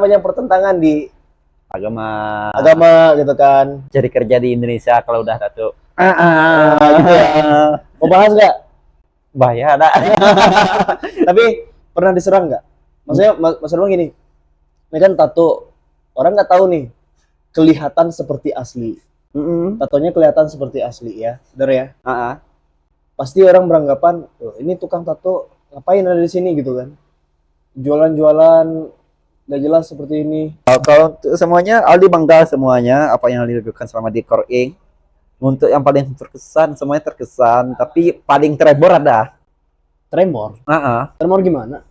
banyak pertentangan di agama gitu kan. cari kerja di Indonesia kalau udah tato. Gitu ya. Mau bahas nggak? Bahaya ada. Tapi pernah diserang nggak? Maksudnya maksud gini, ini kan tato, orang nggak tahu nih kelihatan seperti asli. Tatonya kelihatan seperti asli ya, bener ya? Pasti orang beranggapan, oh, ini tukang tato ngapain ada di sini gitu kan? Jualan-jualan nggak jelas seperti ini. Kalau semuanya Aldi bangga semuanya apa yang Aldi lakukan selama di Core Ink. Untuk yang paling terkesan semuanya terkesan, tapi paling tremor ada. Tremor? Tremor gimana?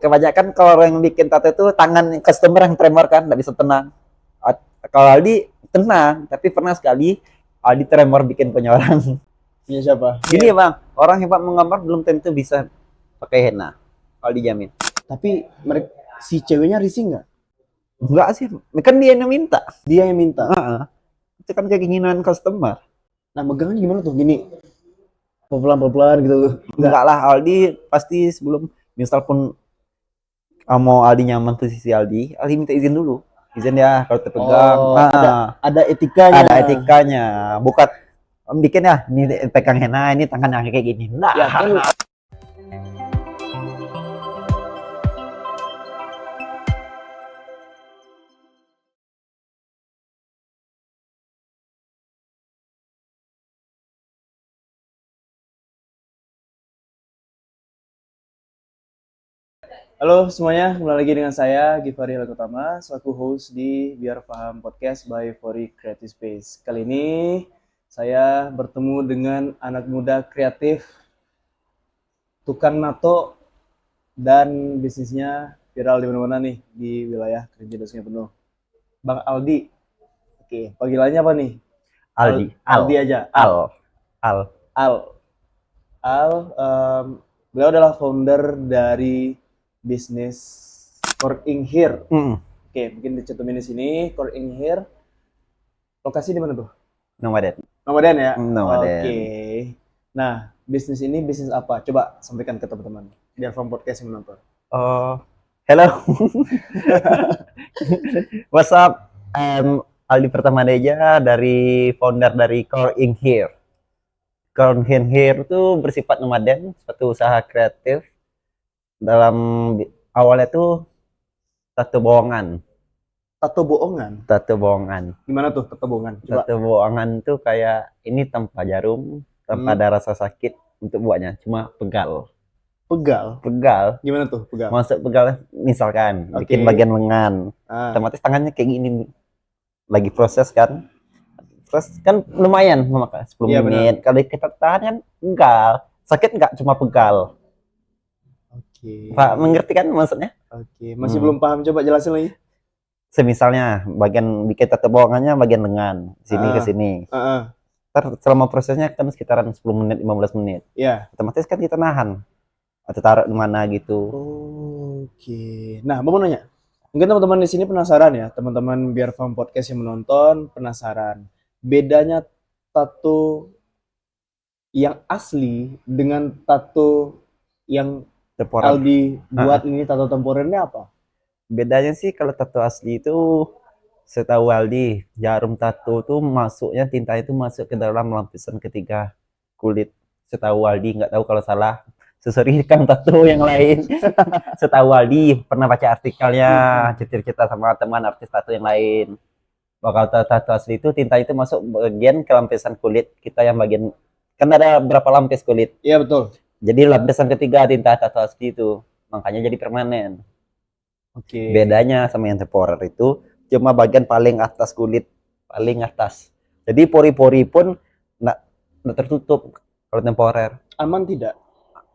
Kebanyakan kalau orang yang bikin tato itu tangan customer yang tremor kan, nggak bisa tenang. Kalau Aldi tenang, tapi pernah sekali Aldi tremor bikin punya orang. Punya siapa? Gini ya bang, orang hebat menggambar belum tentu bisa pakai henna. Aldi jamin. Tapi mereka si ceweknya risih nggak? Enggak sih, kan dia yang minta. Dia yang minta. Itu kan keinginan customer. Nah megangnya gimana tuh? Gini, pelan-pelan gitu. Enggak lah, Aldi pasti sebelum misal pun mau Aldi nyaman posisi Aldi minta izin dulu. Izin ya kalau terpegang. Ada etikanya. Ada etikanya. Bukan bikin ya, ini pegang henna, ini tangan yang kayak gini. Nah, ya kan. Halo semuanya, kembali lagi dengan saya Givari Lakutama, selaku host di Biar Paham Podcast by Fori Creative Space. Kali ini saya bertemu dengan anak muda kreatif, tukang nato, dan bisnisnya viral di mana-mana nih di wilayah Kerinci dan Sungai Penuh. Bang Aldi. Oke, panggilannya apa nih? Aldi. Aldi aja. Beliau adalah founder dari bisnis Core Ink Here. Oke, mungkin dicantumin di sini Core Ink Here. Lokasi di mana tuh? Nomaden ya? Nomaden. Oke. Nah, bisnis ini bisnis apa? Coba sampaikan ke teman-teman biar from podcast yang menonton. Hello. What's up? Aldi Pertamadeja dari founder dari Core Ink Here. Core Ink Here itu bersifat nomaden, suatu usaha kreatif. Dalam awalnya tuh tato bohongan. Gimana tuh tato bohongan? Coba. Tato bohongan tuh kayak ini tanpa jarum, tanpa ada rasa sakit untuk buatnya, cuma pegal. Gimana tuh pegal? Masuk pegal misalkan bikin bagian lengan, otomatis tangannya kayak gini. Lagi proses kan. Terus kan lumayan memakan 10 menit. Kalau kita tahan kan pegal. Sakit nggak, cuma pegal. Pak mengerti kan maksudnya? Masih belum paham, coba jelasin lagi. Semisalnya bagian bikin tato bohongannya bagian lengan, sini ke sini. Selama prosesnya kan sekitaran 10 menit, 15 menit. Iya. Otomatis kan kita nahan. Atau taruh di mana gitu. Nah, mau nanya. Mungkin teman-teman di sini penasaran ya, teman-teman Biar Paham Podcast yang menonton penasaran. Bedanya tato yang asli dengan tato yang temporer. Aldi buat ini tato temporernya apa? Bedanya sih kalau tato asli itu setahu Aldi, jarum tato tuh masuknya tinta itu masuk ke dalam lapisan ketiga kulit. Setahu Aldi, nggak tahu kalau salah. Sorry kan tato yang lain. Setahu Aldi pernah baca artikelnya, cerita sama teman artis tato yang lain. Bakal tato asli itu tinta itu masuk bagian ke lapisan kulit kita yang bagian, kan ada berapa lapis kulit? Iya betul. Jadi lapisan ketiga tinta tato asli itu, makanya jadi permanen. Bedanya sama yang temporer itu cuma bagian paling atas kulit, paling atas. Jadi pori-pori pun nggak tertutup kalau temporer. Aman tidak?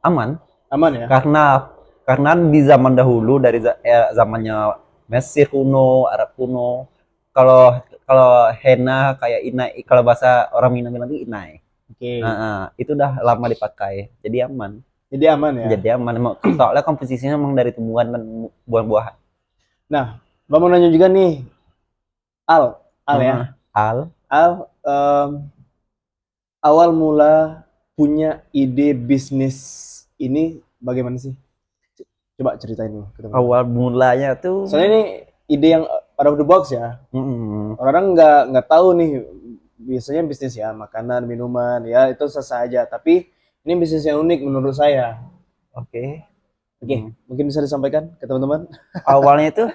Aman ya. Karena di zaman dahulu dari zamannya Mesir kuno, Arab kuno, kalau henna kayak inai, kalau bahasa orang Minang bilang itu inai. Itu udah lama dipakai, jadi aman. Ya? Jadi aman. Soalnya komposisinya memang dari tumbuhan dan buah-buahan. Nah, Bang mau nanya juga nih, Al ya. Awal mula punya ide bisnis ini bagaimana sih? Coba ceritain dulu. Awal mulanya tuh. Soalnya ini ide yang out of the box ya. Mm-mm. Orang nggak tahu nih, biasanya bisnis ya makanan, minuman ya itu sah aja. Tapi ini bisnis yang unik menurut saya. Oke. Oke, Hmm. mungkin bisa disampaikan ke teman-teman. Awalnya itu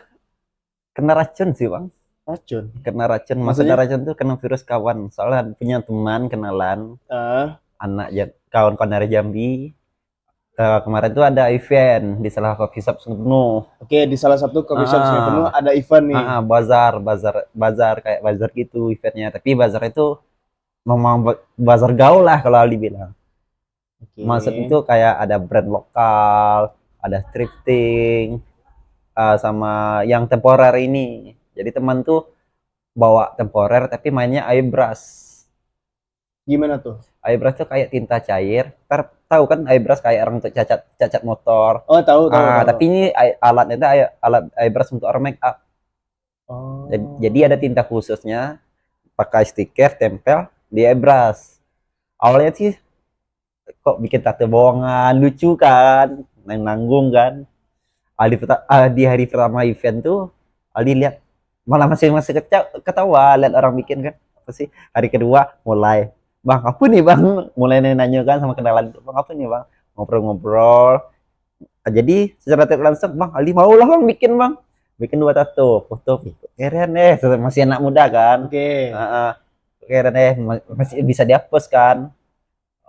kena racun sih bang, Racun. kena racun. Maksudnya Maksudnya? racun tuh kena virus kawan. Soalnya punya teman kenalan Ah, kawan-kawan dari Jambi. Kemarin tuh ada event di salah coffee shop Sunu. oke, di salah satu coffee shop sini penuh ada event nih. Bazar, bazar, bazar kayak bazar gitu eventnya. Tapi bazar itu memang bazar gaul lah kalau Ali bilang. Maksud Oke. itu kayak ada brand lokal, ada thrifting, sama yang temporer ini. Jadi teman tuh bawa temporer tapi mainnya airbrush. Gimana tuh? Airbrush tuh kayak tinta cair. Tahu kan airbrush kayak orang untuk cacat cacat motor. Oh, tahu tahu tahu. Tapi ini alatnya itu alat airbrush untuk orang make up. Jadi Oh. ada tinta khususnya, pakai stiker tempel di airbrush. Awalnya sih kok bikin tato bohongan, lucu kan, nanggung kan. Di hari pertama event tuh Aldi lihat malah masih masih ketawa lihat orang bikin kan. Apa sih? Hari kedua mulai, bang apa nih bang, mulai nanya kan sama kenalan, bang apa nih bang, ngobrol-ngobrol. Jadi secara tidak langsung bang Aldi mau lah bang bikin 2 tato foto. Keren masih anak muda kan. Oke. Keren masih bisa dihapus kan.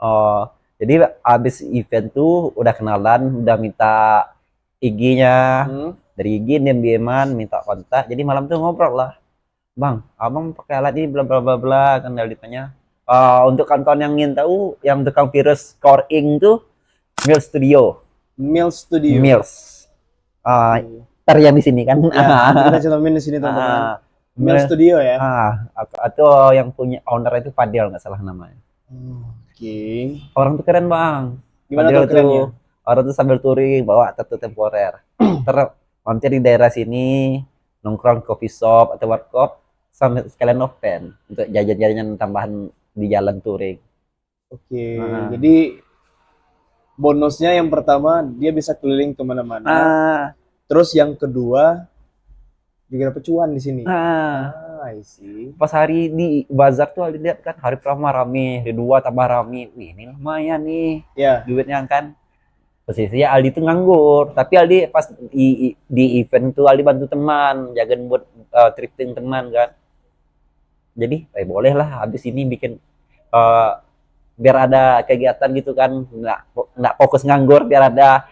Oh, jadi abis event tuh udah kenalan, udah minta IG-nya. Hmm. Dari IG diam-diaman minta kontak. Jadi malam tuh ngobrol lah. Bang, abang pakai alat ini bla bla bla bla kan ditanya. Untuk kawan-kawan yang ingin tahu, yang tukang virus Core Ink tuh Mills Studio. Mill Studio. Mills. Oke. Ntar yang di sini kan. Ya, nanti kita cantumin di sini teman-teman. Mill Mills. Studio ya. Atau yang punya owner itu Fadil nggak salah namanya. Oke. Orang tuh keren bang. Gimana Fadil tuh kerennya? tuh orang tuh sambil touring bawa tato temporer. Terus mampir di daerah sini nongkrong coffee shop atau warkop sambil sekalian open untuk jajan-jajanan tambahan di jalan touring. Oke. Jadi bonusnya yang pertama dia bisa keliling kemana-mana. Terus yang kedua juga dapat cuan di sini. I see. Pas hari di bazar tuh Ali lihat kan hari pertama rame, hari dua tambah rame. Wih, ini lumayan nih. Ya. Duitnya kan. Posisinya Aldi tuh nganggur, tapi Aldi pas di event tuh Aldi bantu teman, jagain buat thrifting teman kan. Jadi, boleh lah habis ini bikin biar ada kegiatan gitu kan, nggak fokus nganggur, biar ada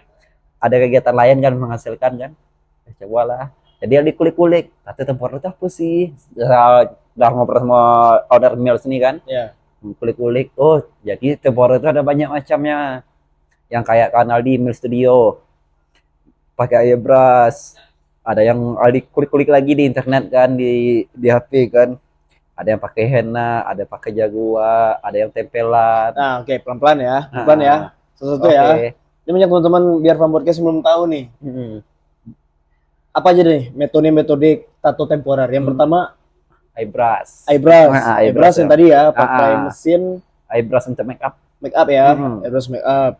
kegiatan lain kan menghasilkan kan. Coba lah. Jadi Aldi kulik-kulik, tato temporer itu apa sih? Udah ngobrol sama owner Mills ini kan. Ya. Kulik-kulik, oh jadi temporer itu ada banyak macamnya. Yang kayak kanal di Mill Studio pakai airbrush, ada yang Aldi kulik-kulik lagi di internet kan, di HP kan, ada yang pakai henna, ada pakai jaguar, ada yang tempelan. Nah, oke, pelan-pelan ya, pelan ya, sesuatu ya. Ini banyak teman-teman biar Farm Podcast belum tahu nih. Apa aja nih metode tato temporer? Yang pertama airbrush. Airbrush yang tadi ya, pakai mesin airbrush untuk make up ya, airbrush make up.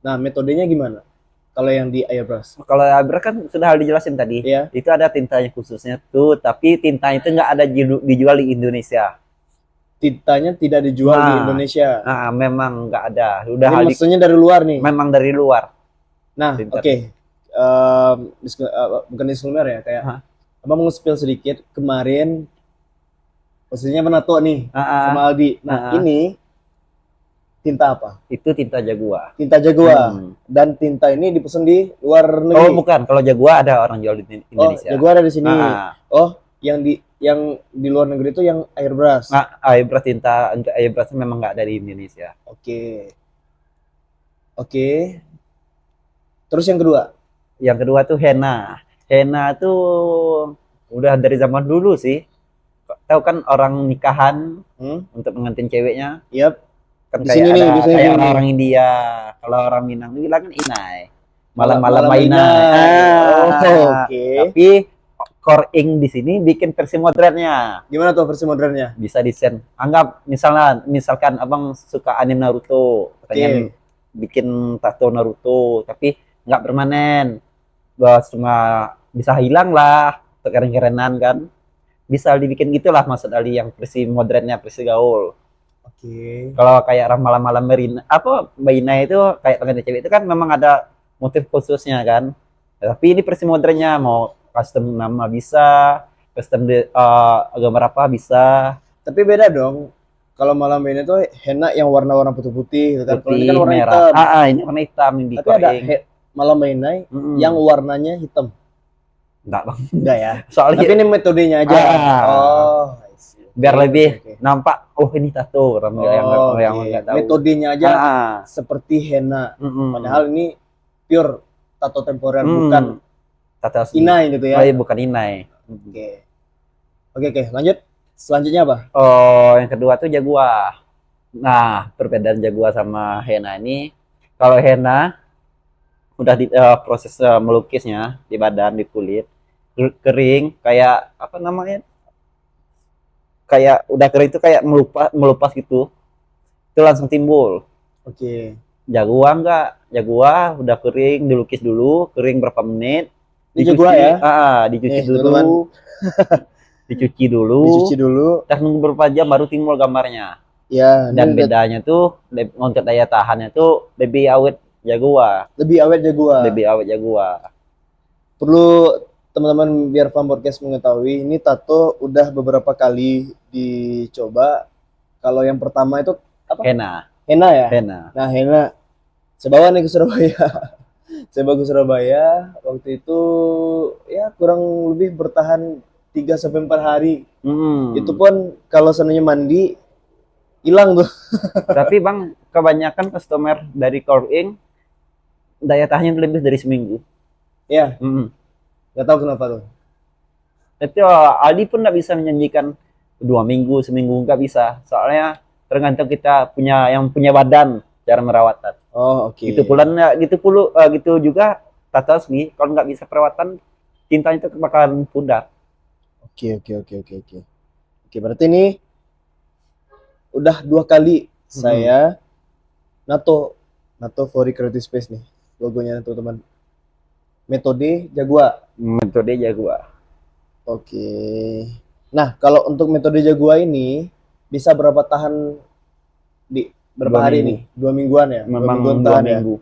Nah, metodenya gimana? Kalau yang di airbrush? Kalau airbrush kan sudah dijelasin tadi. Iya. Itu ada tintanya khususnya tuh, tapi tinta itu nggak ada dijual di Indonesia. Tintanya tidak dijual di Indonesia. Memang nggak ada. Udah maksudnya dari luar nih. Memang dari luar. Nah, oke. Bukan disclaimer ya, kayak abang mau spill sedikit. Kemarin posisinya menato nih sama Aldi. Nah, ini tinta apa? Itu tinta Jaguar. Tinta Jaguar. Dan tinta ini dipesan di luar negeri. Oh, bukan. Kalau Jaguar ada orang jual di Indonesia. Oh, Jaguar ada di sini. Oh, yang di luar negeri itu yang airbrush. Airbrush tinta untuk airbrush memang nggak ada di Indonesia. Oke. Terus yang kedua? Yang kedua tuh henna. Henna tuh udah dari zaman dulu sih. Tahu kan orang nikahan untuk mengantin ceweknya? Yap. Kan di kayak sini ada kayak orang India. Kalau orang Minang bilang kan inai. Malam-malam inai. Oke. Tapi Core Ink di sini bikin versi modernnya. Gimana tuh versi modernnya? Bisa desain. Anggap misalkan abang suka anime Naruto, katanya bikin tato Naruto, tapi nggak permanen. Cuma bisa hilang lah. keren-kerenan kan. Bisa dibikin gitulah maksud Ali yang versi modernnya, versi gaul. Oke. Kalau kayak malam-malam Merina, apa Baina itu kayak pengantin cewek itu kan memang ada motif khususnya kan. Tapi ini versi modernnya mau custom nama bisa, custom gambar apa bisa, Tapi beda dong. Kalau malam ini tuh henna yang warna-warna putih-putih gitu kan. Kalau ini kan putih, warna merah. hitam. Ini warna hitam yang Tapi ada dikoreng. malam ini yang warnanya hitam. Enggak bang. Enggak ya. Soalnya Tapi ini metodenya aja. Oh, I see. biar Oke, lebih oke, oke. nampak, oh ini tato orang yang Oke. nggak tahu. Metodenya aja seperti henna. Mm-mm. Padahal ini pure tato temporer, Mm. bukan tato asli. inai gitu ya. Oh, iya, bukan inai. Oke. Oke, lanjut. Selanjutnya apa? Oh, yang kedua tuh jaguar. Nah, perbedaan jaguar sama henna ini, kalau henna udah di proses melukisnya di badan, di kulit, kering, kayak apa namanya? Kayak udah kering itu kayak melupas gitu. Itu langsung timbul. Oke. Jaguar enggak, jaguar udah kering, dilukis dulu, kering berapa menit. Ini jaguar ya? Dicuci Nih, dulu. teman-teman. Dicuci dulu. Dicuci dulu. Terus nunggu berapa jam baru timbul gambarnya. Ya, Dan ini bedanya tuh untuk daya tahannya tuh lebih awet jaguar. lebih awet jaguar. Lebih awet jaguar. Perlu teman-teman biar Farm Podcast mengetahui, ini tato udah beberapa kali dicoba. Kalau yang pertama itu apa? Henna. Henna ya? Henna. Nah, henna. Saya bawa nih ke Surabaya. Saya bawa ke Surabaya. Waktu itu ya kurang lebih bertahan 3-4 hari. Itu pun kalau seandainya mandi hilang tuh. Tapi bang, kebanyakan customer dari Core Ink daya tahannya lebih dari seminggu. Ya, nggak tahu kenapa tuh. Itu Aldi pun nggak bisa menjanjikan 2 minggu, seminggu nggak bisa. Soalnya tergantung kita punya badan cara merawatan. Oh, oke. Gitu pula gitu juga tato asli. Kalau nggak bisa perawatan, tintanya itu bakalan pudar. Oke. Oke, berarti ini udah 2 kali saya nato for Creative Space nih logonya teman-teman. Metode jaguar. Metode jaguar. Oke. Nah, kalau untuk metode jaguar ini bisa berapa tahan di berapa 2 hari minggu. nih? 2 mingguan ya? Memang 2 mingguan 2 tahan ya? minggu.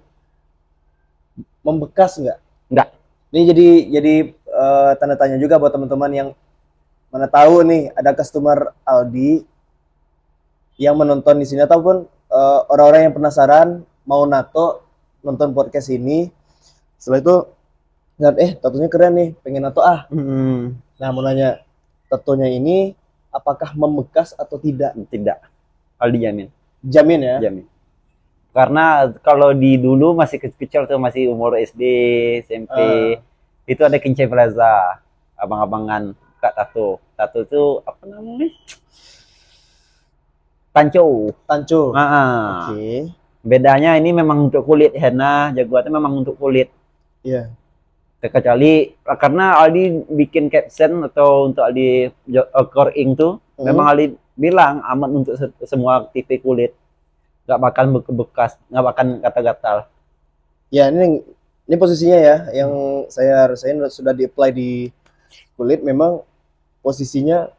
Membekas nggak? Nggak. Ini jadi tanda tanya juga buat teman-teman yang mana tahu nih ada customer Aldi yang menonton di sini ataupun orang-orang yang penasaran mau nato nonton podcast ini. Setelah itu lihat tatonya keren nih, pengen nato Nah, mau nanya, tatonya ini apakah membekas atau tidak? Tidak. Aldi jamin. Jamin ya? Jamin. Karena kalau di dulu masih kecil tuh, masih umur SD, SMP, itu ada Kincai Plaza, abang-abangan buka tato. Tato itu apa namanya? Tanco. Oke. Bedanya ini memang untuk kulit, henna jaguar itu memang untuk kulit. Iya. Kecuali karena Aldi bikin caption atau untuk Aldi Core Ink tuh, memang Aldi bilang aman untuk semua tipe kulit, nggak bakal bekas, nggak bakal gatal-gatal. Ya, ini posisinya ya, yang saya rasain sudah di-apply di kulit, memang posisinya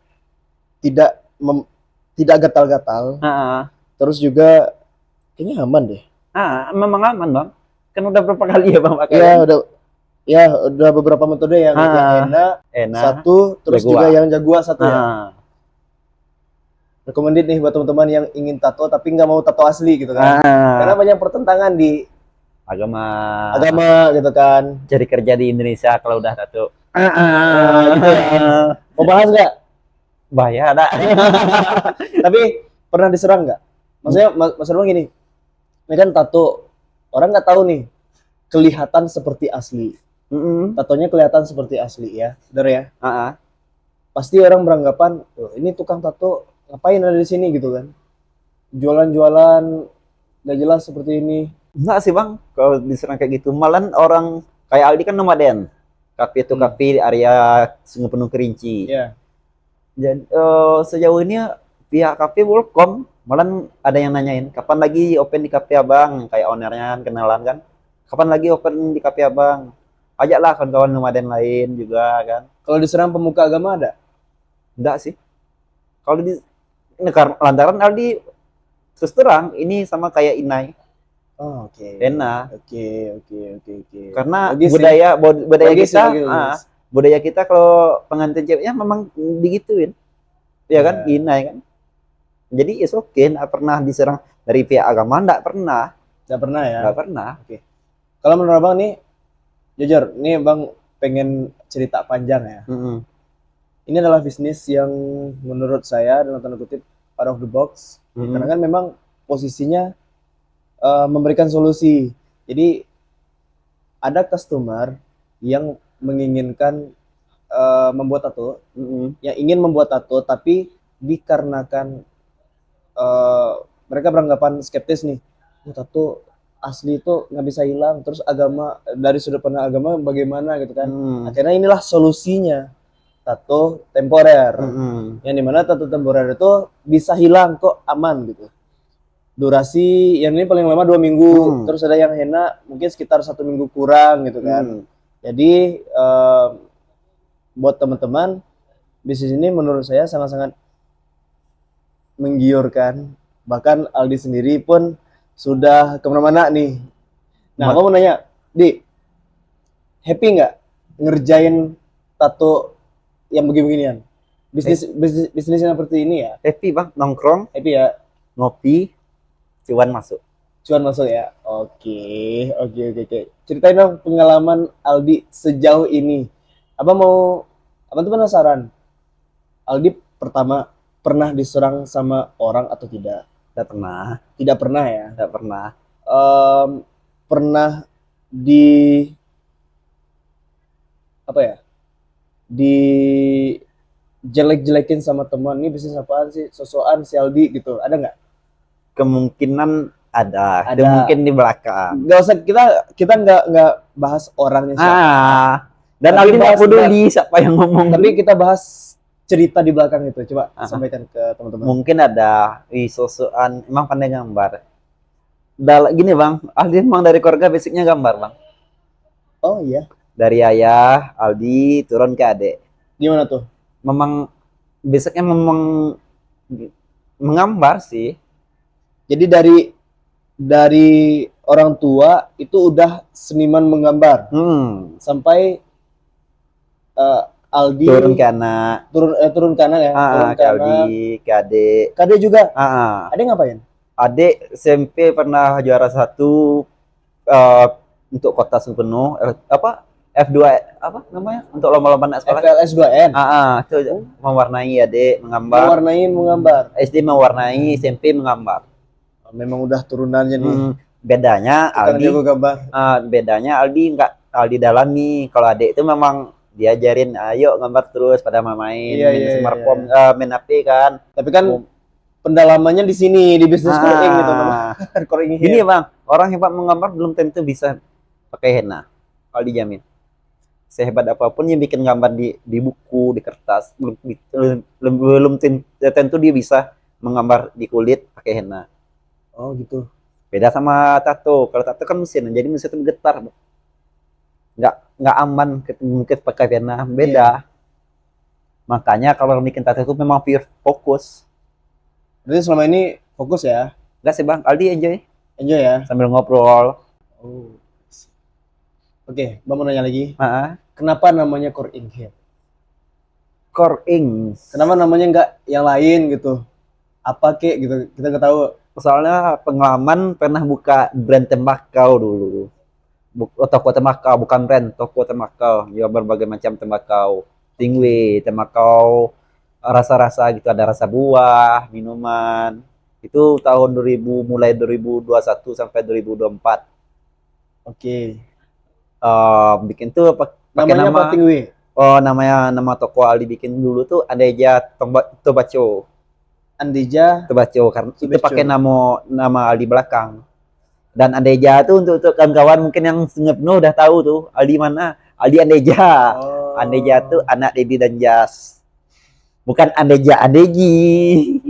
tidak gatal-gatal. Terus juga kayaknya aman deh. Memang aman bang. Kan udah berapa kali ya bang pakai? Udah beberapa metode yang henna satu, terus jaguar. juga yang jaguar satu ya. Recommended nih buat teman-teman yang ingin tato tapi nggak mau tato asli gitu kan. Karena banyak pertentangan di agama gitu kan. Cari kerja di Indonesia kalau udah tato. Gitu ya. Mau bahas nggak? Bahaya ada. Tapi pernah diserang nggak? Maksudnya maksudnya gini, ini kan tato, orang nggak tahu nih kelihatan seperti asli. Tatonya kelihatan seperti asli ya, benar ya? Pasti orang beranggapan, ini tukang tato ngapain ada di sini gitu kan? Jualan-jualan nggak jelas seperti ini. Enggak sih bang, kalau diserang kayak gitu. Malah orang kayak Aldi kan nomaden. Kafe itu kafe di area Sungai Penuh Kerinci. Iya. Jadi sejauh ini pihak kafe welcome. Malah ada yang nanyain, kapan lagi open di kafe abang? Kayak ownernya kan kenalan kan. Kapan lagi open di kafe abang? Ajaklah kawan-kawan nomaden lain juga kan. Kalau diserang pemuka agama ada? Enggak sih. Kalau di lantaran Aldi terus terang ini sama kayak Inai, Oh, oke. Hena. Oke. Karena Logis sih. budaya Logis sih, kita, logis. budaya kita kalau pengantin ceweknya memang digituin, ya kan, Ya. Inai kan. Jadi is okay, nggak pernah diserang dari pihak agama, nggak pernah, Nggak pernah ya? nggak pernah. Oke. Kalau menurut Abang nih, jujur, nih Bang pengen cerita panjang ya. Mm-mm. Ini adalah bisnis yang menurut saya dalam tanda kutip out of the box. Mm-mm. Karena kan memang posisinya memberikan solusi. Jadi ada customer yang menginginkan membuat tato, Mm-mm. yang ingin membuat tato, tapi dikarenakan mereka beranggapan skeptis nih, oh, tato asli itu nggak bisa hilang, terus agama dari sudut pandang agama bagaimana gitu kan. Mm. Akhirnya inilah solusinya, tato temporer. Mm-mm. Yang dimana tato temporer itu bisa hilang kok, aman gitu. Durasi yang ini paling lama 2 minggu, terus ada yang henna mungkin sekitar 1 minggu kurang gitu kan. Jadi buat teman-teman, bisnis ini menurut saya sangat-sangat menggiurkan. Bahkan Aldi sendiri pun sudah kemana-mana nih. Nah, aku mau nanya, Di, happy nggak ngerjain tato yang begini-beginian? Bisnis yang seperti ini ya? Happy bang, nongkrong, Happy ya? ngopi, cuan masuk. Cuan masuk ya? Oke. Ceritain dong pengalaman Aldi sejauh ini. Abang tuh penasaran. Aldi pertama pernah diserang sama orang atau tidak? Tidak pernah, Tidak pernah ya? tidak pernah. Pernah di apa ya? Di jelek-jelekin sama teman, ini bisnis apaan sih? Sosokan si Aldi gitu. Ada nggak? Kemungkinan ada, Ada. mungkin di belakang. Nggak usah, kita nggak bahas orangnya siapa. Dan Tapi Aldi nggak bahas peduli siapa yang ngomong. Tapi kita bahas cerita di belakang itu. Coba sampaikan ke teman-teman. Mungkin ada sosokan, emang pandai gambar. Gini bang, Aldi emang dari keluarga basicnya gambar bang. Oh iya. Dari ayah, Aldi turun ke adik. Gimana tuh? Memang basicnya memang menggambar sih. Jadi dari orang tua itu udah seniman menggambar. Sampai Aldi turun ke anak, turun ke anak ya. Turun ke Aldi, ke adik. Kade juga. Adik ngapain? Adik SMP pernah juara 1 untuk kota Sempeno, F2 apa namanya? Untuk lomba-lomba anak sekolah. FLS 2N. Itu mewarnai adik, menggambar. Menggambar. SD mewarnai, SMP menggambar. Memang udah turunannya nih. Bedanya Aldi, bedanya Aldi dalami. Kalau adik itu memang diajarin, ayo gambar terus pada main smartphone, main HP kan. Tapi kan pendalamannya di sini, di bisnis coring gitu. Gini bang, orang hebat menggambar belum tentu bisa pakai henna. Kalau dijamin, sehebat apapun yang bikin gambar di buku, di kertas, belum tentu dia bisa menggambar di kulit pakai henna. Oh gitu. Beda sama tato. Kalau tato kan mesin, jadi mesin itu getar. Nggak aman mungkin pakai henna. Beda. Makanya kalau bikin tato itu memang pure fokus. Berarti selama ini fokus ya? Enggak sih bang, Aldi enjoy. Enjoy ya? Sambil ngobrol. Oke, Bang mau nanya lagi. Kenapa namanya Core Ink Hair? Core Ink. Kenapa namanya nggak yang lain gitu? Apa kek gitu? Kita nggak tahu. Soalnya pengalaman pernah buka brand tembakau dulu. Toko tembakau, bukan brand, toko tembakau. Jual berbagai macam tembakau. Tingwe, tembakau rasa-rasa gitu, ada rasa buah, minuman. Itu tahun 2000, mulai 2021 sampai 2024. Oke. Bikin tuh pakai nama Tingwe. nama toko Aldi bikin dulu tuh Andeja Tobaco. Andeja Tobaco karena itu pakai nama Aldi belakang. Dan Andeja tuh untuk kawan-kawan mungkin yang Sengepno udah tahu tuh Aldi mana? Aldi Andeja. Andeja tuh anak Dedi dan Jas. Bukan Andeja, Andeji.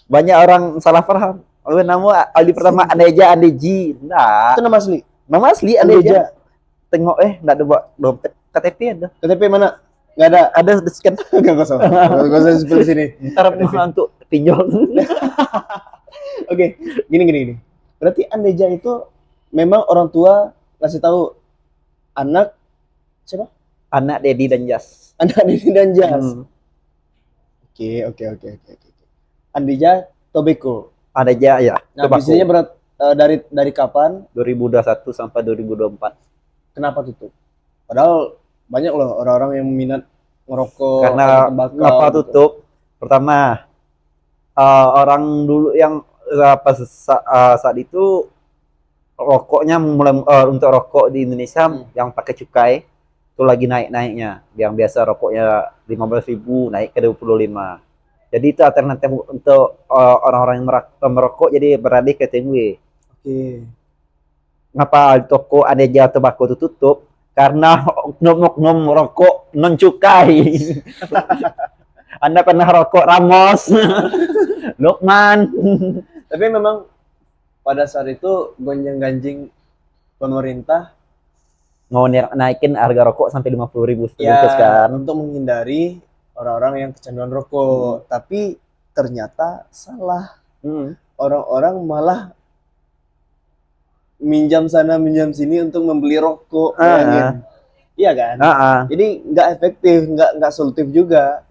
Banyak orang salah paham. Nama Aldi pertama Andeja, Andeji. Nah, itu nama asli. Nama asli Andeja. Tengok enggak ada dompet. KTP ada. KTP mana? Nggak ada. Ada di scan. Nggak usah. Nggak usah seperti sini. Ntar KTP. untuk pinjol. Oke, gini. Berarti Andeja itu memang orang tua ngasih tahu anak siapa? Anak Dedi dan Jas. Anak Didi dan Jas. Hmm. Oke. Andeja Tobacco. Ada aja ya. Nah, Tobacco. bisnisnya dari kapan? 2021 sampai 2024. Kenapa tutup? Padahal banyak loh orang-orang yang minat ngerokok Karena atau tembakau. ngapa gitu. tutup? Pertama, orang dulu yang pas saat itu rokoknya mulai untuk rokok di Indonesia yang pakai cukai itu lagi naik-naiknya. Yang biasa rokoknya 15.000 naik ke 25. Jadi itu alternatif untuk orang-orang yang merokok jadi beralih ke TNW. Oke. Ngapa toko Andeja Tobacco itu tutup? Karena oknum-oknum rokok non cukai. Anda pernah rokok Ramos, Lokman. Tapi memang pada saat itu gonjang-ganjing pemerintah Mau naikin harga rokok sampai 50.000 ya sebungkus kan. untuk menghindari orang-orang yang kecanduan rokok. Tapi ternyata salah. Orang-orang malah minjam sana minjam sini untuk membeli rokok. Bayangin. Iya kan? Jadi nggak efektif, nggak solutif juga.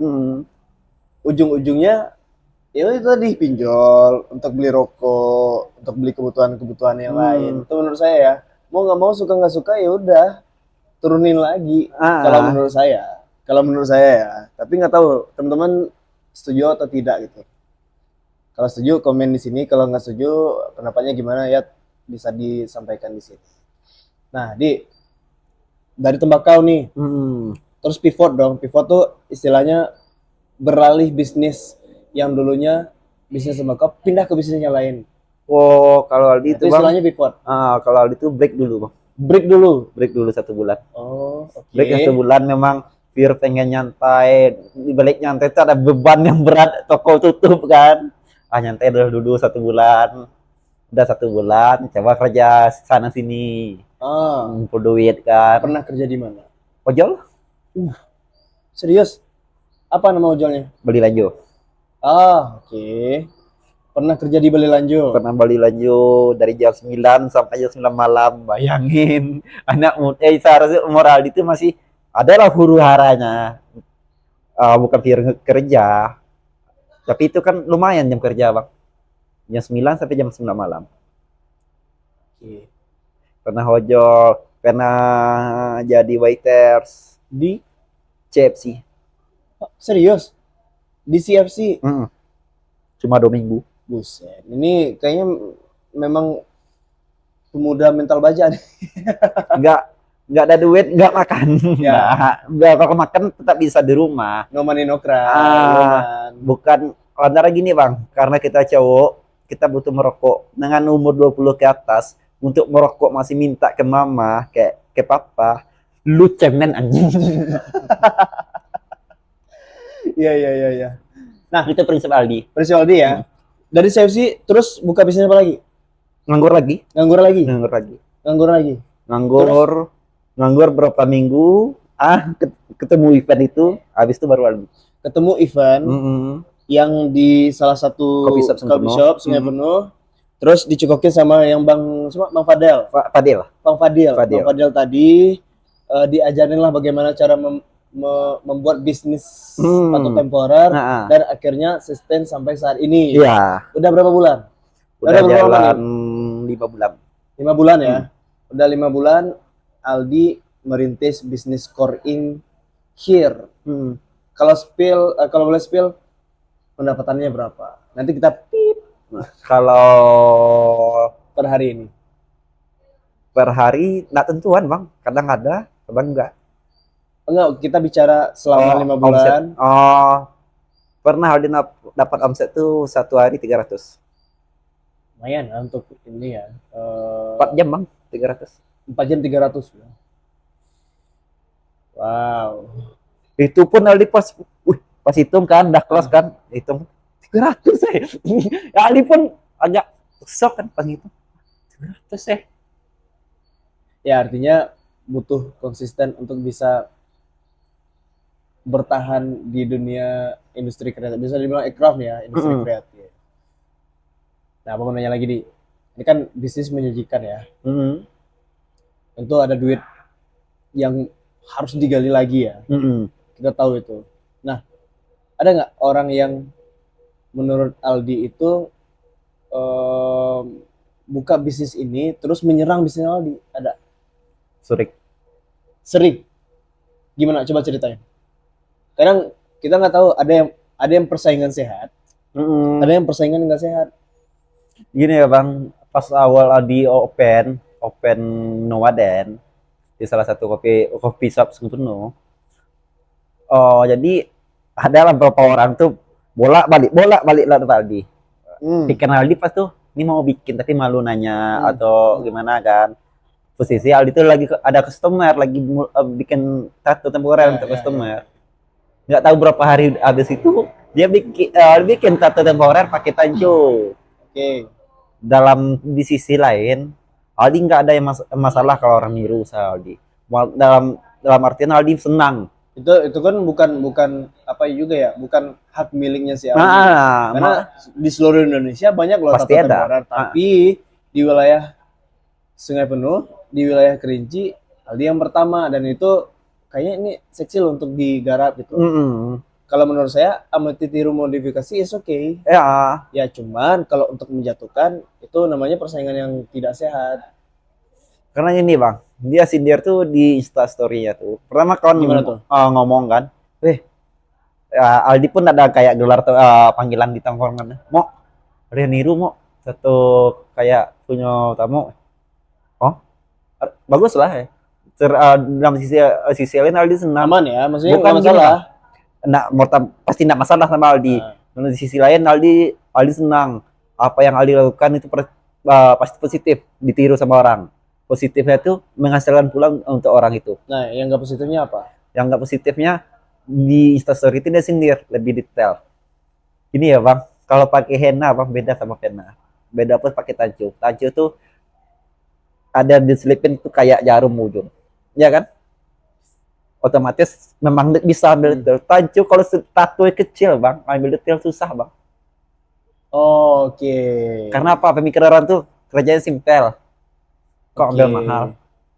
Ujung-ujungnya ya itu tadi pinjol untuk beli rokok, untuk beli kebutuhan-kebutuhan yang lain. Itu menurut saya ya, mau nggak mau suka nggak suka ya udah turunin lagi. Kalau menurut saya ya. Tapi nggak tahu teman-teman setuju atau tidak gitu. Kalau setuju komen di sini, kalau nggak setuju pendapatnya gimana ya bisa disampaikan di sini. Nah, dari tembakau nih, terus pivot dong. Pivot tuh istilahnya beralih bisnis yang dulunya bisnis tembakau pindah ke bisnis yang lain. Oh, kalau Aldi itu bang, istilahnya pivot. Kalau Aldi itu break dulu bang. Break dulu 1 bulan. Oh, oke. Break 1 bulan memang biar pengen nyantai. Di balik nyantai itu ada beban yang berat, toko tutup kan. Nyantai dulu 1 bulan. Udah 1 bulan, coba kerja sana sini. Ngumpul duit kan. Pernah kerja di mana? Ojol? Serius? Apa nama ojolnya? Beli Lanjo. Oke. Pernah kerja di Bali Lanjo? Pernah Bali Lanjo dari jam 9 sampai jam 9 malam. Bayangin. Seharusnya umur Aldi itu masih adalah huru haranya. Bukan kerja. Tapi itu kan lumayan jam kerja bang. Jam 9 sampai jam 9 malam. Oke. Pernah ojol, pernah jadi waiters di CFC. Serius? Di CFC? Cuma 2 minggu. Buset. Ini kayaknya memang pemuda mental baja nih. Nggak ada duit, nggak makan. Nggak kalau makan tetap bisa di rumah. No money no cry. Bukan antara gini bang, karena kita cowok, kita butuh merokok. Dengan umur 20 ke atas, untuk merokok masih minta ke mama, ke papa, lu cemen anjing. Iya. Nah, itu prinsip Aldi. Prinsip Aldi ya. Dari CFC terus buka bisnis apa lagi? Nganggur lagi. Nganggur berapa minggu? Ketemu event itu, habis itu baru Aldi. Ketemu event yang di salah satu coffee shop Sungai Penuh. Terus dicekokin sama yang Bang Fadel. Bang Fadel tadi diajarin lah bagaimana cara membuat bisnis atau temporer dan akhirnya sustain sampai saat ini. Iya. Udah berapa bulan? Udah jalan 5 bulan. 5 bulan ya. Udah 5 bulan Aldi merintis bisnis Core Ink here. Kalau boleh spill pendapatannya berapa? Nanti kita pip. Kalau per hari ini. Per hari enggak tentuan, Bang. Kadang ada, kadang enggak. Enggak, kita bicara selama 5 bulan. Pernah Aldi dapat omset tuh 1 hari 300. Lumayan ya untuk ini ya. 4 jam, Bang, 300. 4 jam 300. Wow. Itu pun Aldi pas hitung kan, udah close kan, hitung 300 saya. Ya Aldi pun agak shock kan pas hitung. 300 ya. Ya artinya butuh konsisten untuk bisa bertahan di dunia industri kreatif. Bisa dibilang aircraft nih ya, industri Mm-mm. kreatif. Nah, aku mau nanya lagi, Di. Ini kan bisnis menjanjikan ya. Mm-mm. Tentu ada duit yang harus digali lagi ya. Mm-mm. Kita tahu itu. Nah, ada nggak orang yang menurut Aldi itu em, buka bisnis ini terus menyerang bisnis Aldi? Ada? Surik. Sering. Gimana? Coba ceritain. Kadang kita nggak tahu, ada yang persaingan sehat, ada Mm-mm. yang persaingan nggak sehat. Gini ya bang, pas awal di open Nowaden di salah satu kopi kopi shop Sempurna. Oh jadi ada lah beberapa orang tuh bolak balik lah tuh Aldi. Hmm. Ikan Aldi pas tuh ini mau bikin tapi malu nanya Hmm. atau Hmm. gimana kan. Posisi Aldi tuh lagi ada customer lagi bikin tato temporer Ya, untuk ya, ya. customer. Nggak tahu berapa hari habis itu dia bikin tato temporer pakai tanjo. Oke. Di sisi lain Aldi nggak ada yang masalah kalau orang niru usaha Aldi. Dalam dalam artian Aldi senang. Itu kan bukan bukan apa juga ya, bukan hak miliknya si Aldi. Nah, Karena di seluruh Indonesia banyak loh pasti tato ada. temporer, tapi di wilayah Sungai Penuh, di wilayah Kerinci, Aldi yang pertama, dan itu kayaknya ini seksi loh untuk digarap gitu. Mm-mm. Kalau menurut saya amati tiru modifikasi is okay. Ya, Ya cuman kalau untuk menjatuhkan itu namanya persaingan yang tidak sehat. karena ini bang, dia sindir tuh di Instastory-nya tuh. Pertama kawan Gimana tuh? ngomong kan, Aldi pun ada kayak gelar panggilan di tongkrongan. Mau, ada yang niru mau satu kayak punya tamu. Oh, bagus lah ya. Dalam sisi lain Aldi senang. Aman ya, maksudnya Bukan nggak gini masalah. bang, pasti tidak masalah sama Aldi. Nah, Namun di sisi lain Aldi senang. Apa yang Aldi lakukan itu pasti positif, ditiru sama orang. Positifnya itu menghasilkan pulang untuk orang itu. nah, yang nggak positifnya apa? Yang nggak positifnya di Instastory itu dia sindir lebih detail. Ini ya bang, kalau pakai henna bang beda sama henna. Beda pun pakai tancu. Tancu tuh ada diselipin tuh kayak jarum ujung, ya kan? Otomatis memang bisa ambil detail. Tancu kalau tato kecil bang, ambil detail susah bang. Oke. Karena apa? Pemikiran orang tuh kerjanya simpel. Kok Oke. ambil mahal?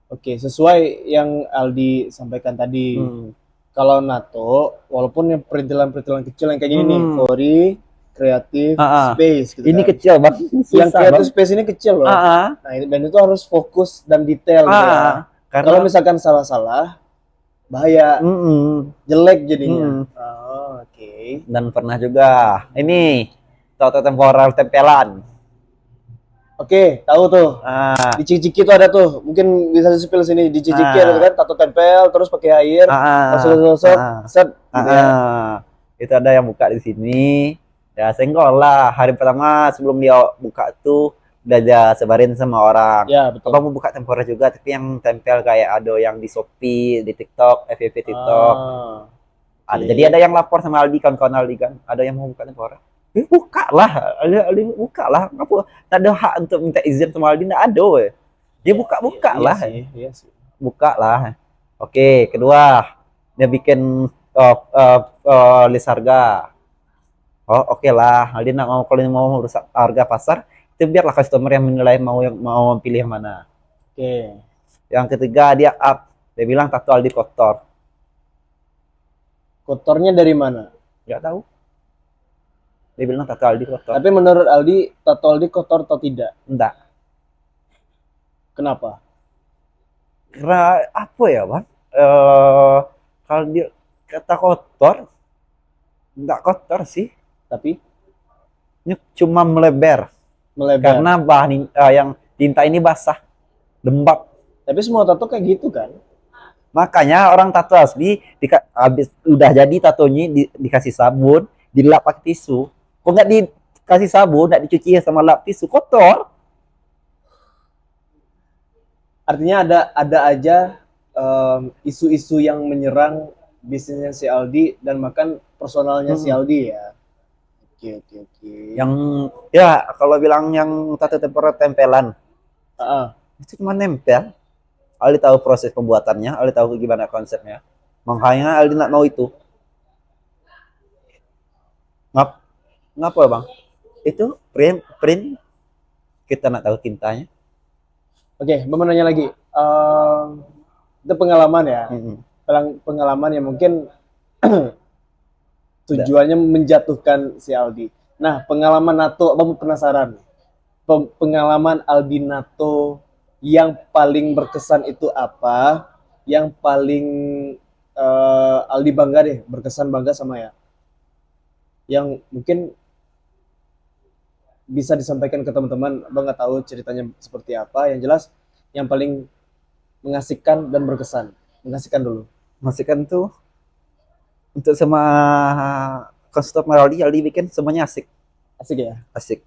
Oke, sesuai yang Aldi sampaikan tadi. Hmm. Kalau NATO, walaupun yang perintilan-perintilan kecil yang kayak gini nih, Hmm. Fori, Creative Ah, ah. Space gitu Ini kan. kecil bang. Yang Susah Creative bang. Space ini kecil loh. Ah, Nah, dan itu harus fokus dan detail gitu ya. ah. Kalau Karena misalkan salah-salah, bahaya, jelek jadinya. Oh, oke. dan pernah juga ini tato temporal tempelan. Oke, tahu tuh. Ah, Di Ciciki tuh ada tuh. Mungkin bisa di-spill sini. Di Ciciki ada tuh ah, kan, tato tempel, terus pakai air, masuk-masuk, set, gitu ya. itu ada yang buka di sini. Ya senggol lah hari pertama sebelum dia buka tuh udah dia sebarin sama orang. Ya, betul. Apa mau buka temporer juga tapi yang tempel kayak ada yang di Shopee, di TikTok, FYP TikTok. Ada. Oke. Jadi ada yang lapor sama Aldi kawan-kawan Aldi kan, ada yang mau buka temporer. Buka lah, Aldi buka lah. Apa? Tak ada hak untuk minta izin sama Aldi, nggak ada weh. Dia buka-buka Iya lah, sih, iya sih. buka lah. Oke, kedua dia bikin list harga. Oh oke lah, Aldi nak mau kalau mau merusak harga pasar, itu biarlah customer yang menilai mau pilih yang mana. Oke. Yang ketiga dia up, dia bilang tato Aldi kotor. Kotornya dari mana? Nggak tahu. Dia bilang tato Aldi kotor. Tapi menurut Aldi, tato Aldi kotor atau tidak? Enggak. Kenapa? Karena apa ya bang? Kalau dia kata kotor, enggak kotor sih. Tapi Ini cuma melebar. melebar. Karena bahan yang tinta ini basah, lembab. Tapi semua tato kayak gitu kan? Makanya orang tato asli habis udah jadi tatonya dikasih sabun, dilap pakai tisu. Kok nggak dikasih sabun, nggak dicuci sama lap tisu, kotor. Artinya ada aja isu-isu yang menyerang bisnisnya si Aldi dan makan personalnya si Aldi ya. Oke. Yang ya kalau bilang yang tato temporer tempelan, Ah, itu cuma nempel. Aldi tahu proses pembuatannya, Aldi tahu gimana konsepnya. Makanya Aldi nak mau itu. Ngapa bang? Itu print kita nak tahu tintanya. Oke, mau nanya lagi. Itu pengalaman ya. Mm-mm. Pengalaman yang mungkin tujuannya menjatuhkan si Aldi. Nah, pengalaman NATO, Abang penasaran. Pengalaman Aldi NATO yang paling berkesan itu apa? Yang paling Aldi bangga deh, berkesan bangga sama ya. Yang mungkin bisa disampaikan ke teman-teman, Abang nggak tahu ceritanya seperti apa. Yang jelas, yang paling mengasihkan dan berkesan. Mengasihkan dulu. Masih kan tuh untuk sama customer Aldi bikin semuanya asik. Asik ya? Asik.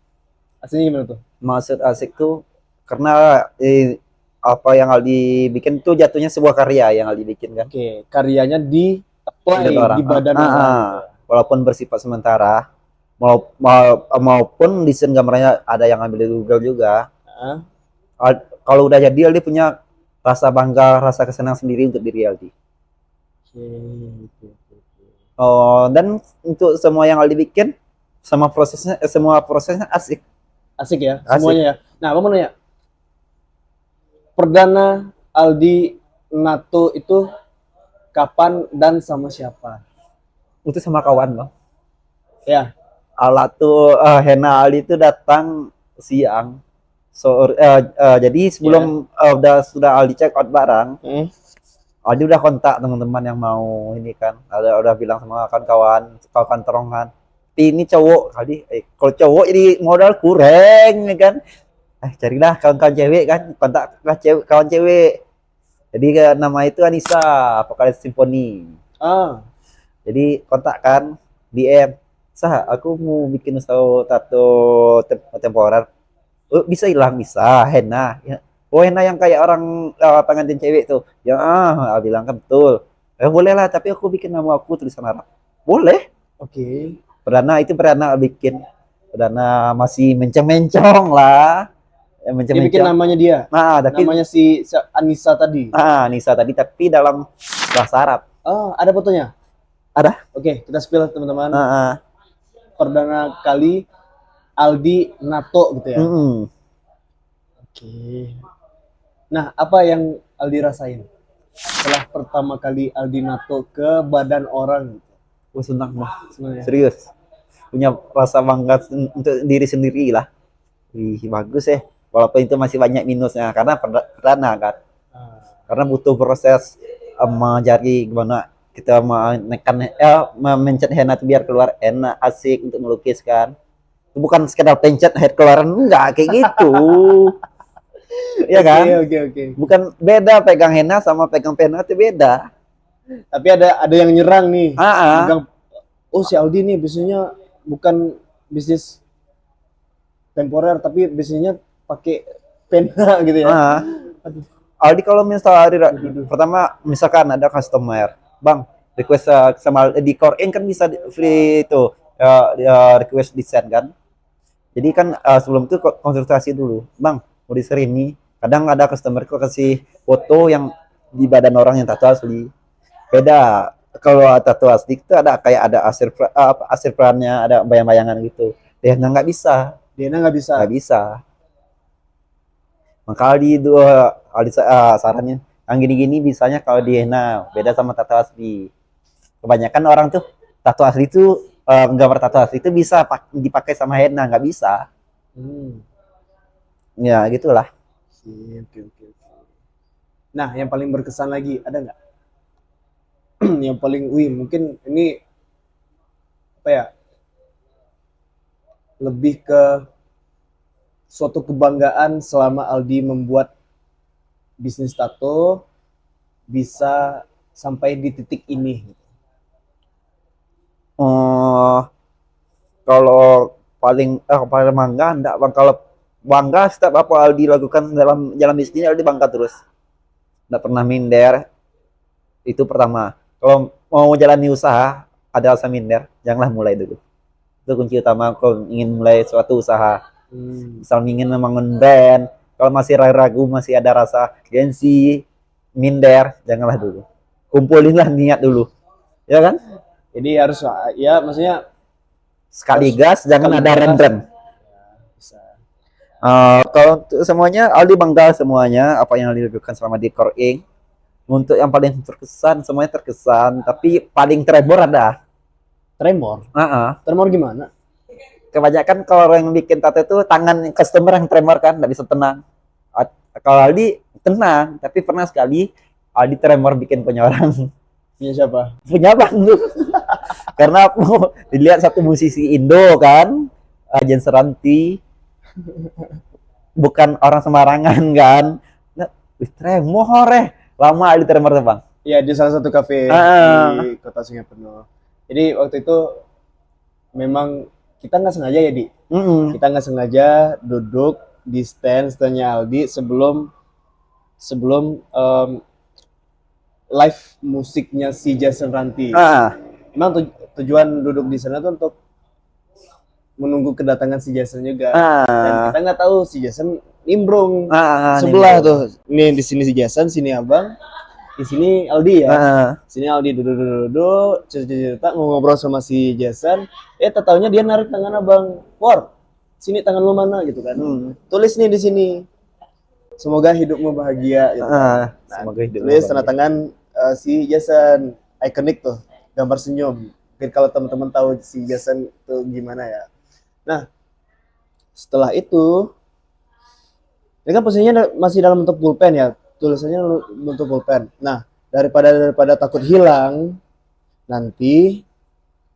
Aslinya gimana tuh? Maksud asik tuh karena apa yang Aldi bikin tuh jatuhnya sebuah karya yang Aldi bikin kan. Oke, karyanya di apply di badan orang. Walaupun bersifat sementara, maupun desain gambarnya ada yang ambil dari Google juga. Kalau udah jadi Aldi punya rasa bangga, rasa kesenangan sendiri untuk diri Aldi. Oh, dan untuk semua yang Aldi bikin semua prosesnya asik. Asik ya, Asik. semuanya ya. Nah, aku mau nanya. Perdana Aldi NATO itu kapan dan sama siapa? Itu sama kawan loh. Ya. Alat tuh Hena Aldi itu datang siang. Jadi sebelum sudah Aldi check out barang, Aldi udah kontak teman-teman yang mau ini kan. Udah bilang sama kawan terongan. Ini cowok kali, kalau cowok jadi modal kurang kan. Carilah kawan-kawan cewek kan, kontaklah kawan cewek. Jadi nama itu Anissa, vokalis simfoni. Jadi kontak kan, DM. Sah, aku mau bikin usaha tato temporer. Bisa hilang, bisa. Henna. Ya. Oh, henna yang kayak orang pengantin cewek tuh. Ya, bilang kan betul. Boleh lah, tapi aku bikin nama aku tulisan Arab. Boleh. Oke. Perdana bikin. Perdana masih mencong-mencong lah. Dia bikin namanya dia. Tapi namanya si Anissa tadi. Anissa tadi, tapi dalam bahasa Arab. Ada fotonya? Ada. Oke, kita spill teman-teman. Perdana kali Aldi NATO gitu ya. Oke. Nah, apa yang Aldi rasain setelah pertama kali Aldi NATO ke badan orang? Senang mah, serius. Punya rasa bangga untuk diri sendiri lah. Wih, bagus ya. Walaupun itu masih banyak minusnya karena perdana kan. Karena butuh proses mencari gimana kita mencet henna itu biar keluar enak, asik untuk melukiskan. Itu bukan sekedar pencet head keluaran, enggak kayak gitu. Iya kan? Oke. Bukan, beda pegang henna sama pegang pena itu beda. Tapi ada yang nyerang nih. Pegang, si Aldi nih bisnisnya bukan bisnis temporer tapi bisnisnya pakai pena gitu ya. Aldi kalau misalnya pertama misalkan ada customer, bang request sama di core in kan bisa free itu request desain kan. Jadi kan sebelum itu konsultasi dulu, bang mau desain ini. Kadang ada customer kok kasih foto yang di badan orang yang tato asli. Beda kalau tato asli itu ada kayak ada asir perannya, ada bayang-bayangan gitu. Dia nggak bisa. Nggak bisa. Maka Aldi sarannya yang gini-gini bisanya kalau di henna, beda sama tato asli. Kebanyakan orang tuh tato asli itu gambar tato asli itu bisa dipakai sama henna, nggak bisa. Ya gitulah. Oke. Nah, yang paling berkesan lagi ada nggak? Yang paling, mungkin ini apa ya? Lebih ke suatu kebanggaan selama Aldi membuat bisnis tato bisa sampai di titik ini. Kalau paling bangga enggak bang, kalau bangga setiap apa Aldi lakukan dalam jalan bisnis Aldi bangga terus, enggak pernah minder. Itu pertama. Kalau mau jalani usaha ada rasa minder, janganlah mulai dulu. Itu kunci utama kalau ingin mulai suatu usaha. Misal ingin membangun brand, kalau masih ragu-ragu, masih ada rasa gengsi, minder, janganlah dulu. Kumpulinlah niat dulu, ya kan? Jadi harus ya maksudnya Sekali harus gas, jangan sekali ada gas. rem-rem. Bisa. Kalau untuk semuanya, Aldi bangga semuanya apa yang Aldi lakukan selama di Core Inc. Untuk yang paling terkesan, semuanya terkesan, tapi paling tremor ada. Tremor. Uh-uh. Tremor gimana? Kebanyakan kalau orang yang bikin tato itu tangan customer yang tremor kan, nggak bisa tenang. Kalau Aldi tenang, tapi pernah sekali Aldi tremor bikin punya orang. Punya siapa? Punya bang tuh. Karena aku dilihat satu musisi Indo kan, Ajen Seranti, bukan orang sembarangan kan. Nah, tremor lama Aldi tremor tuh bang. Iya, di salah satu kafe di Kota Sungai Penuh. Jadi waktu itu memang kita nggak sengaja ya, Di. Kita nggak sengaja duduk di standnya Aldi sebelum live musiknya si Jason Ranti. Memang tujuan duduk di sana tuh untuk menunggu kedatangan si Jason juga. Dan kita nggak tahu si Jason nimbrung sebelah tuh. Ini di sini si Jason, sini abang, di sini Aldi ya. Sini Aldi duduk cerita ngobrol sama si Jason. Taunya dia narik tangan abang. War, sini tangan lu mana gitu kan. Tulis nih di sini. Semoga hidupmu bahagia gitu. Nah, Semoga hidupmu tulis bahagia. tanda tangan si Jason, ikonik tuh, gambar senyum. Mungkin kalau teman-teman tahu si Jason itu gimana ya. Nah, setelah itu ini kan posisinya masih dalam bentuk pulpen ya, tulisannya bentuk pulpen. Nah, daripada takut hilang nanti,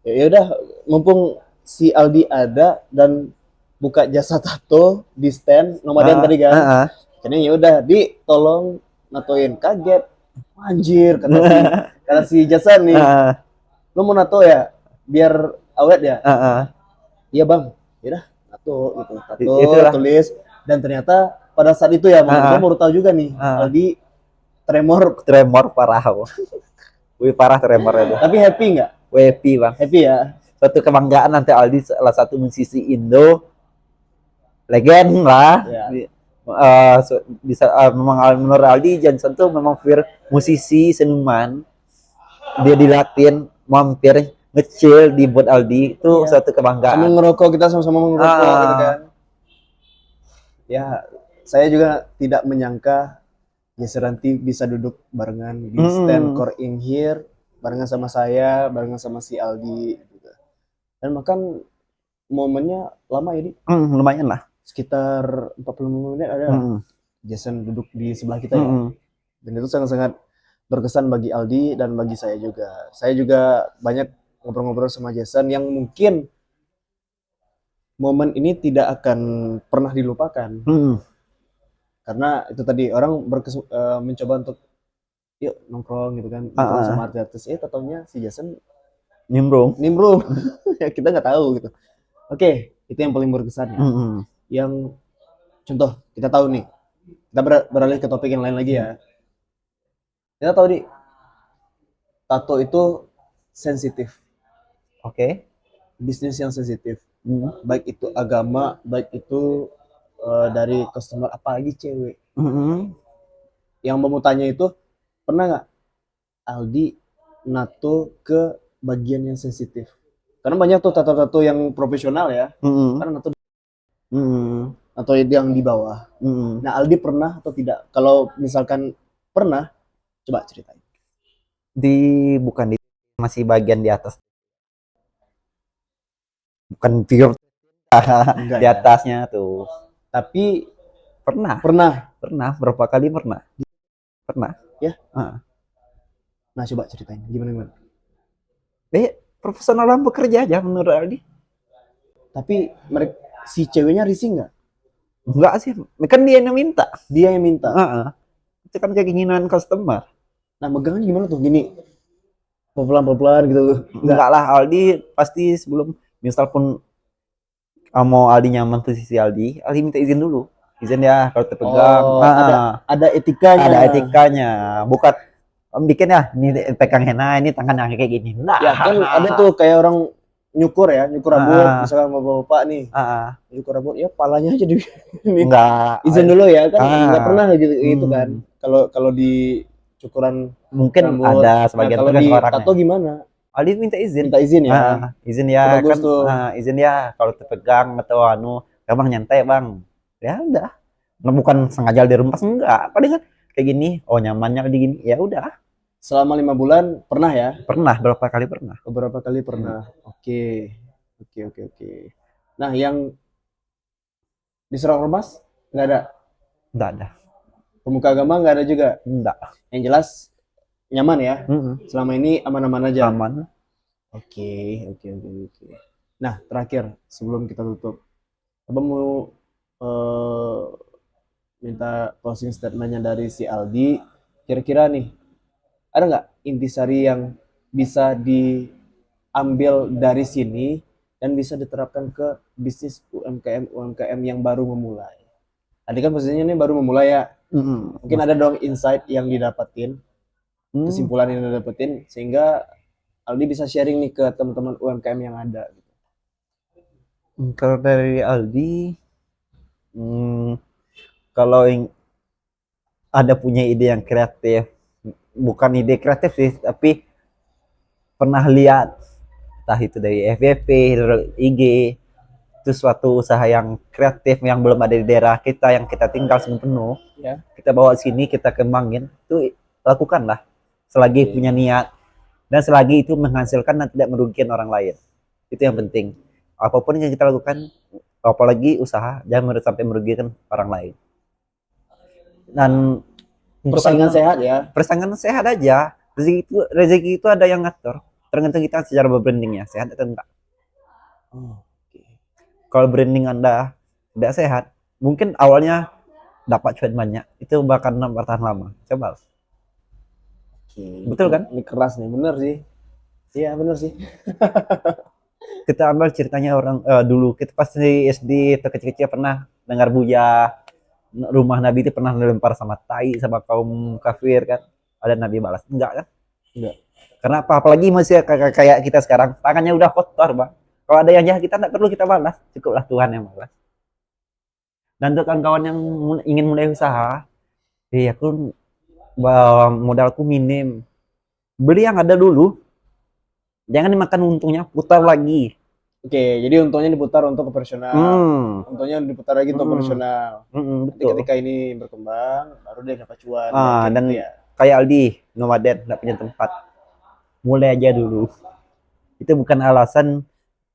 ya udah mumpung si Aldi ada dan buka jasa tato di stand nomaden tadi kan. Jadi ya udah, Di tolong natoin. Kaget, anjir kata si Jason nih, lu mau nato ya biar awet ya? Iya bang, yaudah nato gitu, tato tulis. Dan ternyata pada saat itu ya gue baru tahu juga nih, Aldi tremor parah. Wih parah tremor itu. Tapi happy nggak? Happy bang. Happy ya. Suatu kebanggaan nanti Aldi salah satu musisi Indo legend lah. Bisa memang menurut Aldi Johnson tuh memang musisi seniman. Dia dilatih mampir ngecil di buat Aldi itu suatu kebanggaan. Sambil ngerokok, kita sama-sama ngerokok gitu kan. Ya, saya juga tidak menyangka Jason Ranti bisa duduk barengan di stand Core Inc. here, barengan sama saya, barengan sama si Aldi juga. Dan makan momennya lama ya, Di? Lumayan lah. Sekitar 40 menit ada Jason duduk di sebelah kita ya. Dan itu sangat-sangat berkesan bagi Aldi dan bagi saya juga. Saya juga banyak ngobrol-ngobrol sama Jason yang mungkin momen ini tidak akan pernah dilupakan. Karena itu tadi orang mencoba untuk yuk nongkrong gitu kan, nongkrong sama artis. Taunya si Jason nimbrung. Ya kita nggak tahu gitu. Oke, itu yang paling berkesan ya. Yang contoh kita tahu nih, kita beralih ke topik yang lain lagi ya. Kita tahu, Di, tato itu sensitif. Bisnis yang sensitif. Baik itu agama, baik itu dari customer, apalagi cewek. Yang mau tanya itu, pernah nggak Aldi nato ke bagian yang sensitif? Karena banyak tuh tato-tato yang profesional ya, karena nato atau yang di bawah. Nah, Aldi pernah atau tidak? Kalau misalkan pernah, coba ceritain. Bukan masih bagian di atas. Bukan pure di atasnya tuh. Tapi pernah berapa kali pernah ya. Nah, coba ceritain gimana. Profesional dalam bekerja aja menurut Aldi. Tapi si ceweknya risih nggak? Enggak sih, kan dia yang minta. Itu kan keinginan customer. Nah, megangnya gimana tuh? Gini, pelan-pelan gitu. Enggak lah, Aldi pasti sebelum misal pun mau Aldi nyaman posisi Aldi minta izin dulu. Izin ya kalau terpegang. Ada etikanya. Ada etikanya. Bukan bikin ya, ini pegang henna, ini tangan yang kayak gini. Nah, ya kan ada tuh kayak orang nyukur rambut, misalkan bapak-bapak nih. Nyukur rambut, ya palanya aja di enggak. Izin dulu ya kan. Enggak pernah gitu kan. Kalau di cukuran Mungkin rambut. ada Nah, sebagian kalau di tergantung tato orangnya. gimana? Aldi minta izin. Minta izin ya. Izin Itu ya bagus kan, tuh. izin ya kalau terpegang atau anu, gampang nyantai bang. Ya udah, nah, bukan sengaja dirempas enggak. Paling kan kayak gini, oh nyamannya di gini, ya udah. Selama 5 bulan pernah ya? Pernah berapa kali pernah. Beberapa kali pernah. Oke. Oke, oke, oke. Nah, yang diserang ormas nggak ada. Enggak ada, Pemuka agama nggak ada juga. enggak. Yang jelas nyaman ya. Mm-mm. Selama ini aman-aman aja. Aman. Oke, oke, oke, oke. Nah, terakhir sebelum kita tutup, Abang mau eh, minta closing statementnya dari si Aldi. Kira-kira nih, ada nggak intisari yang bisa diambil dari sini dan bisa diterapkan ke bisnis UMKM UMKM yang baru memulai? Tadi kan posisinya nih baru memulai ya. Mm-mm. Mungkin ada dong insight yang didapatin, Hmm, kesimpulan yang didapetin, sehingga Aldi bisa sharing nih ke teman-teman UMKM yang ada. Kalau dari Aldi, hmm, kalau ada punya ide yang kreatif, bukan ide kreatif sih, tapi pernah lihat entah itu dari FYP, dari IG, itu suatu usaha yang kreatif yang belum ada di daerah kita yang kita tinggal penuh, Ya, kita bawa sini, kita kembangin, itu lakukanlah selagi oke. punya niat dan selagi itu menghasilkan dan tidak merugikan orang lain. Itu yang penting. Apapun yang kita lakukan, apalagi usaha, jangan sampai merugikan orang lain. Dan untuk Persaingan sehat ya. persaingan sehat aja. Rezeki itu ada yang ngatur. Tergantung kita secara berbrandingnya sehat atau enggak. Oh, oke. Kalau branding Anda tidak sehat, mungkin awalnya dapat cuan banyak, itu bakal bertahan lama. Coba. Oke, Betul kan? ini keras nih, bener sih. Iya, bener sih. Kita ambil ceritanya orang dulu. Kita pasti SD atau kecil-kecil pernah dengar Buya, rumah Nabi itu pernah dilempar sama tai sama kaum kafir kan. Ada Nabi balas. Enggak kan? Enggak. Kenapa? Apalagi masih kayak kita sekarang, tangannya udah kotor, Bang. Kalau ada yang jahat kita tidak perlu kita balas, cukuplah Tuhan yang balas. Dan untuk kawan-kawan yang ingin mulai usaha, aku modalku minim. Beli yang ada dulu, jangan dimakan untungnya, putar lagi. Oke, jadi untungnya diputar untuk operasional. Untungnya diputar lagi untuk Hmm, operasional. Nanti betul. ketika ini berkembang, baru dia dapat cuan. Kayak Dan gitu ya. kayak Aldi, nomaden, nggak punya tempat. Mulai aja dulu. Itu bukan alasan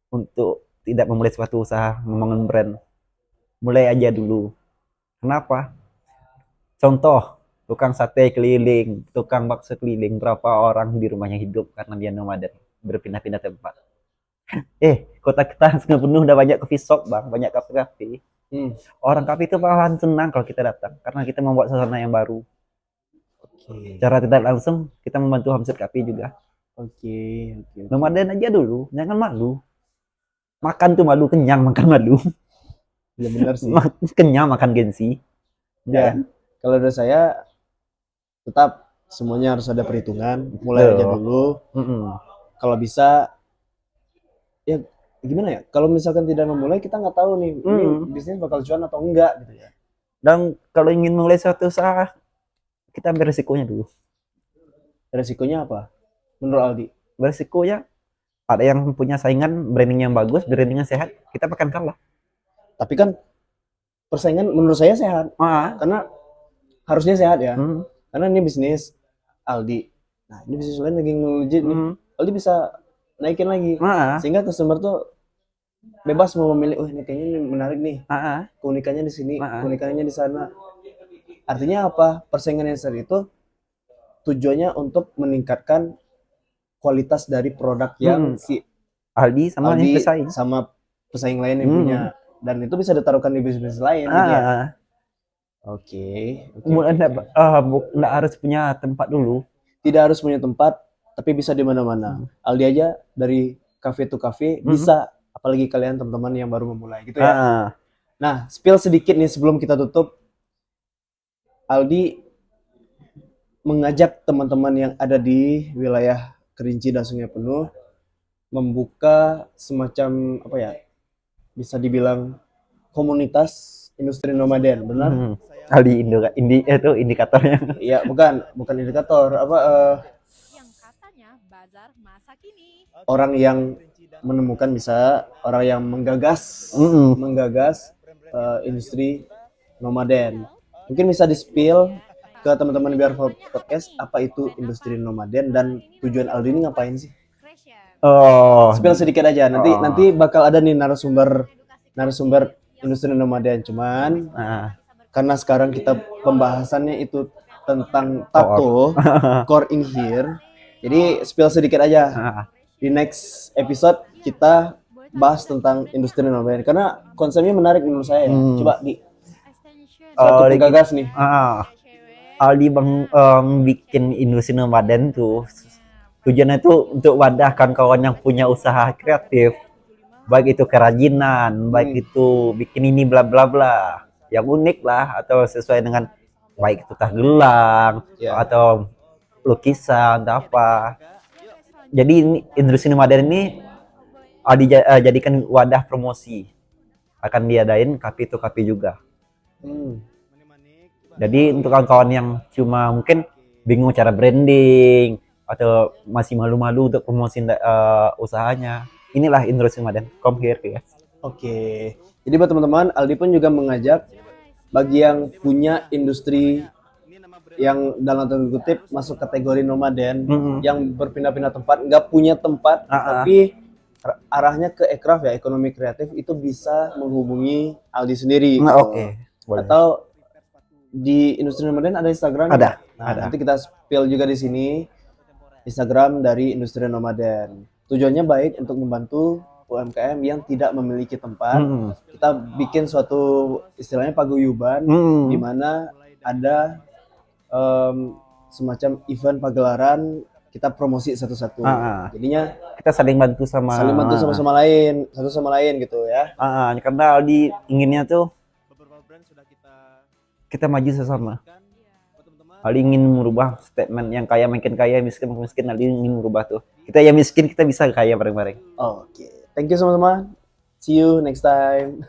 untuk tidak memulai suatu usaha, membangun brand. Mulai aja dulu. Kenapa? Contoh, tukang sate keliling, tukang bakso keliling, berapa orang di rumahnya hidup karena dia nomaden, berpindah-pindah tempat. Kota kita sudah penuh, udah banyak coffee shop, Bang, banyak kafe-kafe. Hmm. Orang kafe itu malahan senang kalau kita datang, karena kita membuat suasana yang baru. Oke. Cara tidak langsung, kita membantu omset kafe juga. Oke, oke, oke. Nomaden aja dulu, jangan malu. Makan tuh malu, kenyang makan malu. Ya benar sih. Kenyang makan gengsi. Ya, Jangan. kalau dari saya tetap semuanya harus ada perhitungan. Mulai aja Betul. dulu. Mm-mm. Kalau bisa, ya gimana ya? Kalau misalkan tidak memulai, kita nggak tahu nih, ini bisnis bakal cuan atau enggak gitu ya. Dan kalau ingin mulai suatu usaha, kita ambil resikonya dulu. Resikonya apa? Menurut Aldi? Beresikonya ada yang punya saingan branding yang bagus, brandingnya sehat, kita akan kalah. Tapi kan persaingan menurut saya sehat. Karena harusnya sehat ya. Karena ini bisnis Aldi. Nah, ini bisnis lain lagi ngelejit nih. Aldi bisa naikin lagi. Sehingga customer tuh bebas mau memilih, oh ini kayaknya ini menarik nih. Keunikannya di sini, keunikannya di sana. Artinya apa? Persaingan yang sehat itu tujuannya untuk meningkatkan kualitas dari produk yang si Aldi sama pesaing lain yang punya, dan itu bisa ditaruhkan di bisnis lain gitu ya. Oke, nggak harus punya tempat dulu. Tidak harus punya tempat, tapi bisa di mana-mana. Aldi aja dari cafe to cafe bisa, apalagi kalian teman-teman yang baru memulai gitu ya. Nah, spill sedikit nih sebelum kita tutup. Aldi mengajak teman-teman yang ada di wilayah Kerinci dan Sungai Penuh membuka semacam apa ya, bisa dibilang komunitas industri nomaden, benar? Aldi itu indikatornya. Iya, bukan indikator apa yang katanya bazar masa kini. orang yang menemukan bisa orang yang menggagas industri nomaden. Mungkin bisa di-spill ke teman-teman biar podcast apa itu industri nomaden dan tujuan Aldi ini ngapain sih? Oh, Spill sedikit aja. Nanti bakal ada nih narasumber industri nomaden. Cuman nah, karena sekarang kita pembahasannya itu tentang tato core in here. Jadi spill sedikit aja. nah, Di next episode kita bahas tentang industri nomaden karena konsepnya menarik menurut saya. Coba di satu penggagas nih. Aldi bikin industri nomaden tuh tujuannya itu untuk wadahkan kawan yang punya usaha kreatif, baik itu kerajinan, baik itu bikin ini bla bla bla yang unik lah atau sesuai dengan baik itu tah gelang atau lukisan atau apa. Jadi ini, industri nomaden ini jadikan wadah promosi, akan diadain kapi to kapi juga. Jadi untuk kawan-kawan yang cuma mungkin bingung cara branding atau masih malu-malu untuk promosi usahanya, inilah industri nomaden. Come here guys. Oke. Jadi buat teman-teman, Aldi pun juga mengajak bagi yang punya industri yang dalam tanda kutip masuk kategori nomaden, yang berpindah-pindah tempat, nggak punya tempat, tapi arahnya ke ekraf ya, ekonomi kreatif, itu bisa menghubungi Aldi sendiri. Oke. Atau di industri nomaden ada Instagram? Ada. Nanti kita spill juga di sini Instagram dari industri nomaden. Tujuannya baik untuk membantu UMKM yang tidak memiliki tempat. Kita bikin suatu istilahnya paguyuban di mana ada semacam event pagelaran, kita promosi satu-satu. Jadinya kita saling bantu sama lain, satu sama lain gitu ya. Karena Aldi inginnya tuh kita maju sesama. Aldi ingin merubah statement yang kaya makin kaya, miskin makin miskin. Aldi ingin merubah tuh. Kita yang miskin kita bisa kaya bareng-bareng. Oke. Thank you teman-teman. See you next time.